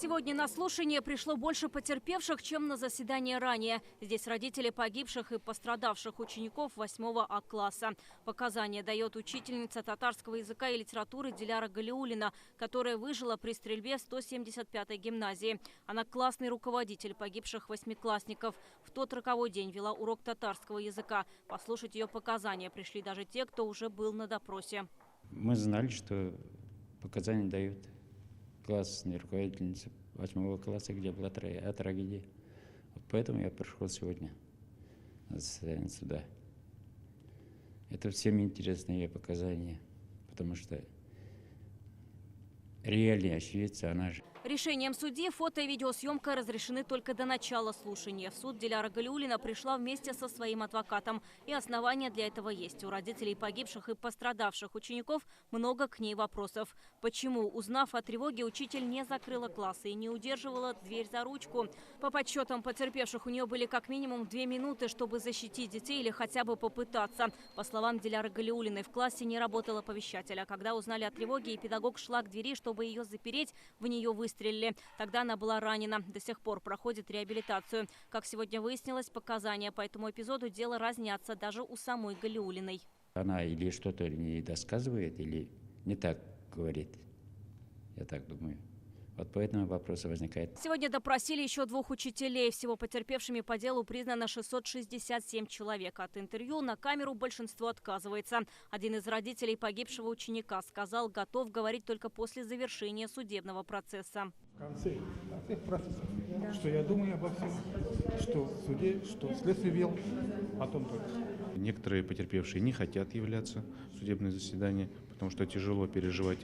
Сегодня на слушание пришло больше потерпевших, чем на заседание ранее. Здесь родители погибших и пострадавших учеников 8 А-класса. Показания дает учительница татарского языка и литературы Диляра Галиуллина, которая выжила при стрельбе в 175-й гимназии. Она классный руководитель погибших восьмиклассников. В тот роковой день вела урок татарского языка. Послушать ее показания пришли даже те, кто уже был на допросе. Мы знали, что показания дают классная руководительница 8 класса, где была трагедия. Вот поэтому я пришел сегодня на заседание суда. Это всем интересны ее показания, потому что реальная очевидца, она же. Решением судьи фото- и видеосъемка разрешены только до начала слушания. В суд Диляра Галиуллина пришла вместе со своим адвокатом. И основания для этого есть. У родителей погибших и пострадавших учеников много к ней вопросов. Почему, узнав о тревоге, учитель не закрыла классы и не удерживала дверь за ручку? По подсчетам потерпевших, у нее были как минимум 2 минуты, чтобы защитить детей или хотя бы попытаться. По словам Диляры Галиуллиной, в классе не работал оповещатель. А когда узнали о тревоге, и педагог шла к двери, чтобы ее запереть, в нее выстрелили. Тогда она была ранена. До сих пор проходит реабилитацию. Как сегодня выяснилось, показания по этому эпизоду дела разнятся даже у самой Галиуллиной. Она или что-то не досказывает, или не так говорит. Я так думаю. Вот поэтому вопросы возникают. Сегодня допросили еще 2 учителей. Всего потерпевшими по делу признано 667 человек. От интервью на камеру большинство отказывается. Один из родителей погибшего ученика сказал, готов говорить только после завершения судебного процесса. В конце всех процессов, что я думаю обо всем, что в суде, что следствие вел, о том только. Некоторые потерпевшие не хотят являться в судебное заседание, потому что тяжело переживать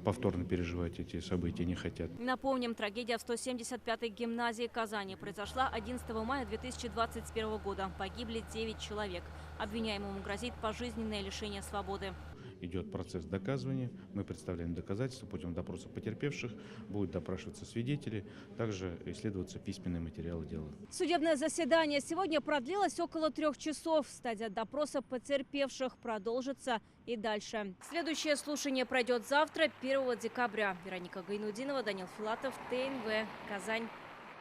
повторно переживать эти события не хотят. Напомним, трагедия в 175-й гимназии Казани произошла 11 мая 2021 года. Погибли 9 человек. Обвиняемому грозит пожизненное лишение свободы. Идет процесс доказывания. Мы представляем доказательства путем допроса потерпевших. Будут допрашиваться свидетели. Также исследуются письменные материалы дела. Судебное заседание сегодня продлилось около 3 часов. Стадия допроса потерпевших продолжится и дальше. Следующее слушание пройдет завтра, 1 декабря. Вероника Гайнудинова, Данил Филатов, ТНВ, Казань.